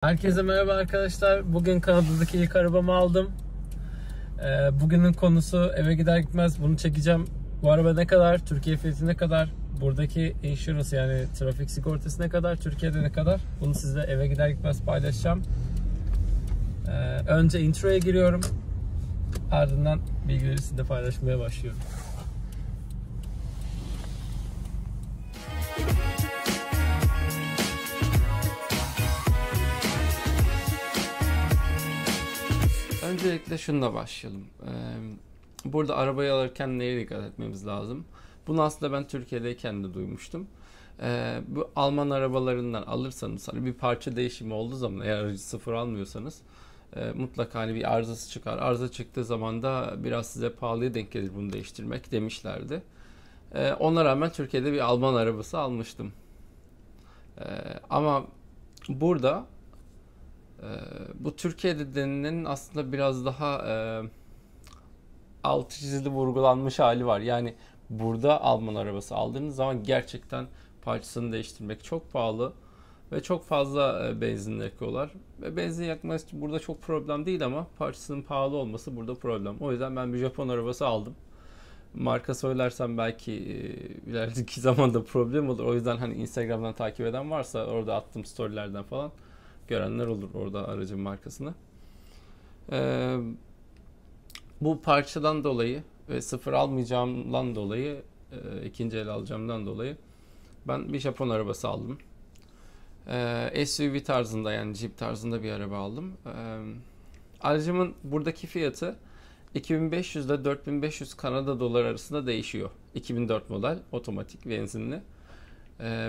Herkese merhaba arkadaşlar. Bugün Kanada'daki ilk arabamı aldım. Bugünün konusu eve gider gitmez bunu çekeceğim. Bu araba ne kadar? Türkiye fiyatı ne kadar? Buradaki insurance yani trafik sigortası ne kadar? Türkiye'de ne kadar? Bunu sizle eve gider gitmez paylaşacağım. Önce introya giriyorum. Ardından bilgileri sizle paylaşmaya başlıyorum. Öncelikle şununla başlayalım. Burada arabayı alırken neye dikkat etmemiz lazım? Bunu aslında ben Türkiye'deyken de duymuştum. Bu Alman arabalarından alırsanız hani bir parça değişimi olduğu zaman eğer aracı sıfır almıyorsanız mutlaka hani bir arızası çıkar. Arıza çıktığı zaman da biraz size pahalıya denk gelir bunu değiştirmek demişlerdi. Ona rağmen Türkiye'de bir Alman arabası almıştım. Ama burada bu Türkiye'de denilenin aslında biraz daha altı çizili vurgulanmış hali var. Yani burada Alman arabası aldığınız zaman gerçekten parçasını değiştirmek çok pahalı ve çok fazla benzin yakıyorlar. Ve benzin yakması burada çok problem değil ama parçasının pahalı olması burada problem. O yüzden ben bir Japon arabası aldım. Marka söylersem belki ilerideki zamanda problem olur. O yüzden hani Instagram'dan takip eden varsa orada attığım storylerden falan görenler olur orada aracın markasını. Ee, Bu parçadan dolayı ve sıfır almayacağımdan dolayı ikinci el alacağımdan dolayı ben bir Japon arabası aldım. SUV tarzında yani Jeep tarzında bir araba aldım. Aracımın buradaki fiyatı 2500 ile 4500 Kanada dolar arasında değişiyor. 2004 model otomatik benzinli.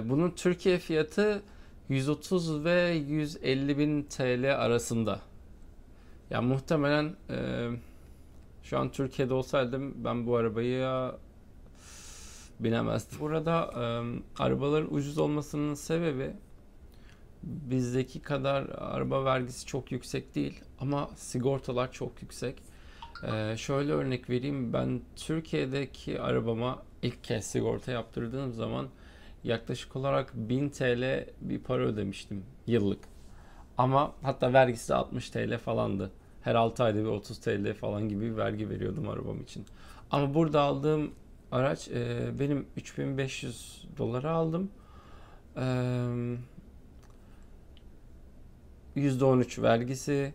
Bunun Türkiye fiyatı 130 ve 150 bin TL arasında. Yani muhtemelen şu an Türkiye'de olsaydım ben bu arabayı binemezdim. Burada arabaların ucuz olmasının sebebi bizdeki kadar araba vergisi çok yüksek değil ama sigortalar çok yüksek. Şöyle örnek vereyim, ben Türkiye'deki arabama ilk kez sigorta yaptırdığım zaman yaklaşık olarak 1000 TL bir para ödemiştim yıllık. Ama hatta vergisi de 60 TL falandı. Her 6 ayda bir 30 TL falan gibi bir vergi veriyordum arabam için. Ama burada aldığım araç benim 3500 dolara aldım. %13 vergisi,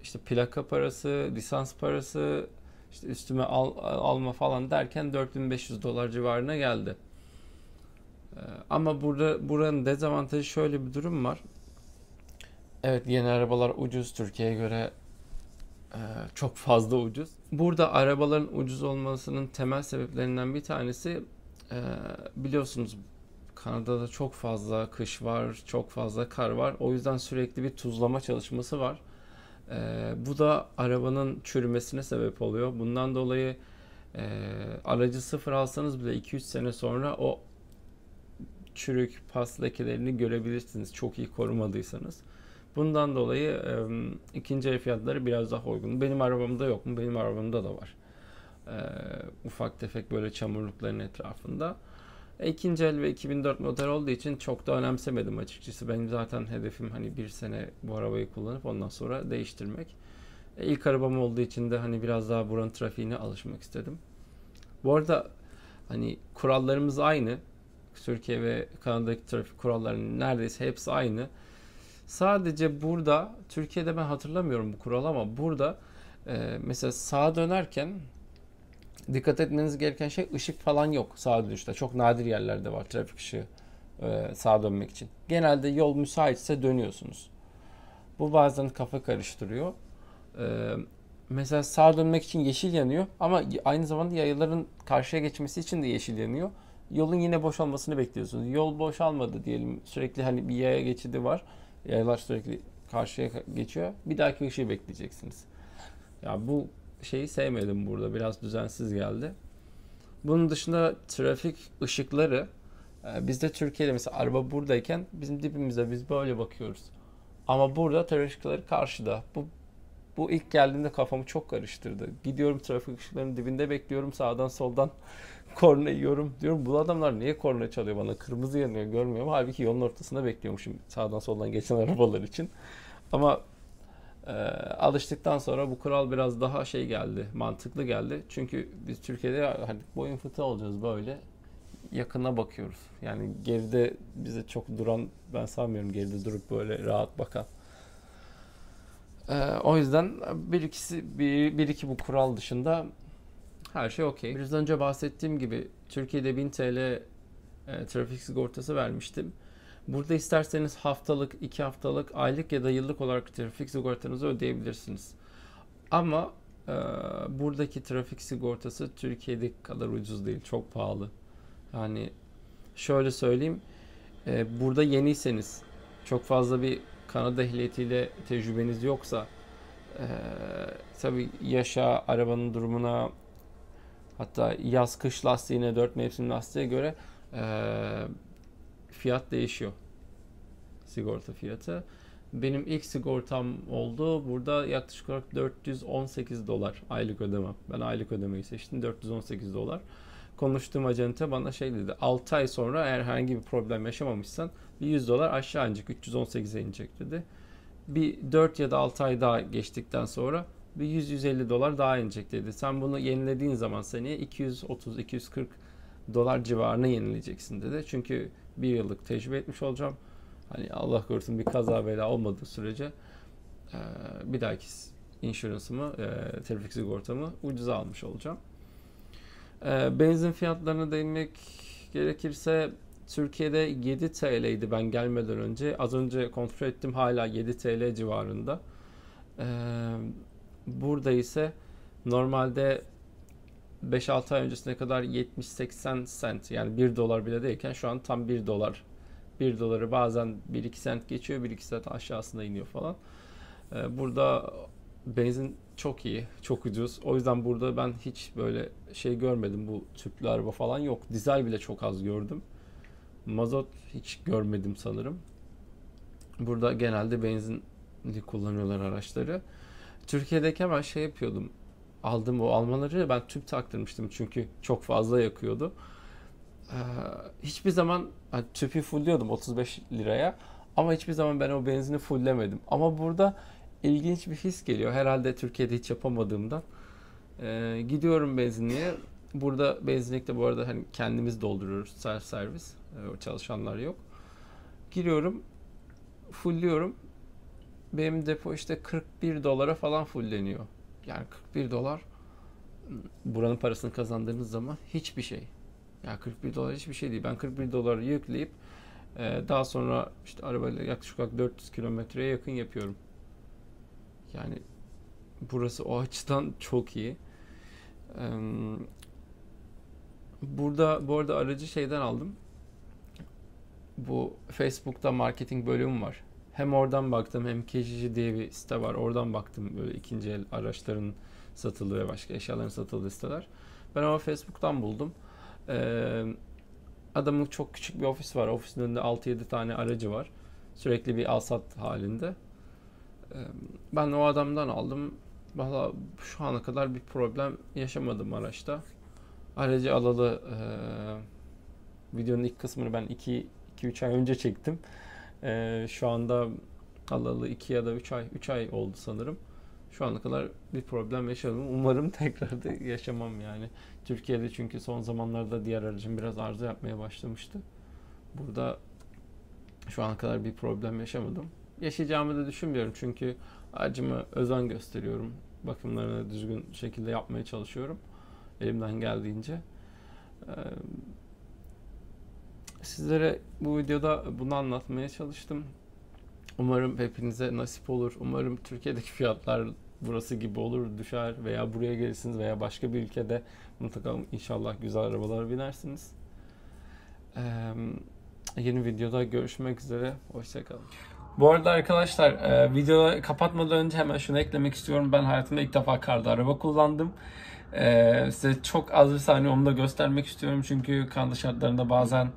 işte plaka parası, lisans parası, işte üstüme alma falan derken 4500 dolar civarına geldi. Ama buranın dezavantajı şöyle bir durum var. Evet, yeni arabalar ucuz, Türkiye'ye göre çok fazla ucuz. Burada arabaların ucuz olmasının temel sebeplerinden bir tanesi biliyorsunuz Kanada'da çok fazla kış var, çok fazla kar var. O yüzden sürekli bir tuzlama çalışması var. Bu da arabanın çürümesine sebep oluyor. Bundan dolayı aracı sıfır alsanız bile 2-3 sene sonra o çürük pas lekelerini görebilirsiniz çok iyi korumadıysanız. Bundan dolayı ikinci el fiyatları biraz daha uygun. Benim arabamda yok mu? Benim arabamda da var. Ufak tefek böyle çamurlukların etrafında. İkinci el ve 2004 model olduğu için çok da önemsemedim açıkçası. Benim zaten hedefim hani bir sene bu arabayı kullanıp ondan sonra değiştirmek. İlk arabam olduğu için de hani biraz daha buranın trafiğine alışmak istedim. Bu arada hani kurallarımız aynı. Türkiye ve Kanada'daki trafik kurallarının neredeyse hepsi aynı. Sadece burada, Türkiye'de ben hatırlamıyorum bu kuralı ama burada mesela sağa dönerken dikkat etmeniz gereken şey ışık falan yok sağa dönüşte. Çok nadir yerlerde var trafik ışığı sağa dönmek için. Genelde yol müsaitse dönüyorsunuz. Bu bazen kafa karıştırıyor. Mesela sağa dönmek için yeşil yanıyor ama aynı zamanda yayaların karşıya geçmesi için de yeşil yanıyor. Yolun yine boşalmasını bekliyorsunuz. Yol boşalmadı diyelim. Sürekli hani bir yaya geçidi var. Yayalar sürekli karşıya geçiyor. Bir dahaki ışığı bekleyeceksiniz. Ya bu şeyi sevmedim burada. Biraz düzensiz geldi. Bunun dışında trafik ışıkları bizde Türkiye'de mesela araba buradayken bizim dibimize biz böyle bakıyoruz. Ama burada trafik ışıkları karşıda. Bu Bu ilk geldiğinde kafamı çok karıştırdı. Gidiyorum trafik ışıklarının dibinde bekliyorum. Sağdan soldan korna yiyorum. Diyorum bu adamlar niye korna çalıyor bana? Kırmızı yanıyor görmüyorum. Halbuki yolun ortasında bekliyormuşum sağdan soldan geçen arabalar için. Ama alıştıktan sonra bu kural biraz daha şey geldi, mantıklı geldi. Çünkü biz Türkiye'de hani boyun fıtığı olacağız böyle. Yakına bakıyoruz. Yani geride bize çok duran ben sanmıyorum geride durup böyle rahat bakan. O yüzden bir iki bu kural dışında her şey okey. Biraz önce bahsettiğim gibi Türkiye'de 1000 TL trafik sigortası vermiştim. Burada isterseniz haftalık, 2 haftalık, aylık ya da yıllık olarak trafik sigortanızı ödeyebilirsiniz. Ama buradaki trafik sigortası Türkiye'deki kadar ucuz değil, çok pahalı. Yani şöyle söyleyeyim, burada yeniyseniz, çok fazla bir Kanada ehliyetiyle tecrübeniz yoksa, e, tabii yaşa, arabanın durumuna, hatta yaz kış lastiğine, 4 mevsim lastiğe göre fiyat değişiyor. Sigorta fiyatı. Benim ilk sigortam oldu. Burada yaklaşık olarak 418 dolar aylık ödemem. Ben aylık ödemeyi seçtim. 418 dolar. Konuştuğum acente bana şey dedi. 6 ay sonra eğer herhangi bir problem yaşamamışsan bir 100 dolar aşağı inecek. 318'e inecek dedi. Bir 4 ya da 6 ay daha geçtikten sonra bir 100-150 dolar daha inecek dedi. Sen bunu yenilediğin zaman seneye 230-240 dolar civarına yenileyeceksin dedi. Çünkü bir yıllık tecrübe etmiş olacağım. Hani Allah korusun bir kaza bela olmadığı sürece bir dahaki insurance'ımı, trafik sigortamı ucuza almış olacağım. Benzin fiyatlarına değinmek gerekirse Türkiye'de 7 TL'ydi ben gelmeden önce. Az önce kontrol ettim, hala 7 TL civarında. Burada ise normalde 5-6 ay öncesine kadar 70-80 cent, yani 1 dolar bile değilken şu an tam 1 dolar. 1 doları bazen 1-2 sent geçiyor, 1-2 sent aşağısına iniyor falan. Burada benzin çok iyi, çok ucuz. O yüzden burada ben hiç böyle şey görmedim. Bu tüplü araba falan yok. Dizel bile çok az gördüm. Mazot hiç görmedim sanırım. Burada genelde benzinli kullanıyorlar araçları. Türkiye'deyken ben şey yapıyordum. Aldım o Almanları, ben tüp taktırmıştım çünkü çok fazla yakıyordu. Ee, Hiçbir zaman hani tüpü fullliyordum 35 liraya ama hiçbir zaman ben o benzini fulllemedim. Ama burada ilginç bir his geliyor. Herhalde Türkiye'de hiç yapamadığımdan. Gidiyorum benzinliğe. Burada benzinlikte bu arada hani kendimiz dolduruyoruz. Self servis. Çalışanlar yok. Giriyorum. Fullliyorum. Benim depo işte 41 dolara falan fullleniyor. Yani 41 dolar buranın parasını kazandığınız zaman hiçbir şey. Yani 41 dolar hiçbir şey değil. Ben 41 doları yükleyip daha sonra işte arabayla yaklaşık olarak 400 kilometreye yakın yapıyorum. Yani burası o açıdan çok iyi. Burada bu arada aracı şeyden aldım. Bu Facebook'ta marketing bölümü var. Hem oradan baktım hem Kijiji diye bir site var. Oradan baktım böyle ikinci el araçların satıldığı ve başka eşyaların satıldığı siteler. Ben ama Facebook'tan buldum. Adamın çok küçük bir ofis var. Ofisin önünde 6-7 tane aracı var. Sürekli bir al-sat halinde. Ben o adamdan aldım. Valla şu ana kadar bir problem yaşamadım araçta. Aracı alalı videonun ilk kısmını ben 2-3 ay önce çektim. Şu anda alalı 2 ya da 3 ay oldu sanırım. Şu ana kadar bir problem yaşadım. Umarım tekrar da yaşamam yani. Türkiye'de çünkü son zamanlarda diğer aracım biraz arıza yapmaya başlamıştı. Burada şu ana kadar bir problem yaşamadım. Yaşayacağımı da düşünmüyorum çünkü aracıma özen gösteriyorum. Bakımlarını düzgün şekilde yapmaya çalışıyorum. Elimden geldiğince. Sizlere bu videoda bunu anlatmaya çalıştım. Umarım hepinize nasip olur. Umarım Türkiye'deki fiyatlar burası gibi olur, düşer veya buraya gelirsiniz veya başka bir ülkede mutlaka inşallah güzel arabalar binersiniz. Yeni videoda görüşmek üzere. Hoşçakalın. Bu arada arkadaşlar videoyu kapatmadan önce hemen şunu eklemek istiyorum. Ben hayatımda ilk defa karda araba kullandım. Size çok az bir saniye onu da göstermek istiyorum. Çünkü karlı şartlarında bazen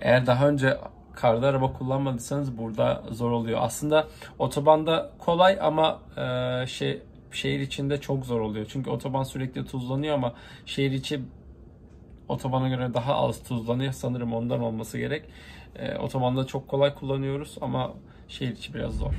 eğer daha önce karda araba kullanmadıysanız burada zor oluyor. Aslında otobanda kolay ama şehir içinde çok zor oluyor. Çünkü otoban sürekli tuzlanıyor ama şehir içi otobana göre daha az tuzlanıyor. Sanırım ondan olması gerek. Otobanda çok kolay kullanıyoruz ama şehir içi biraz zor.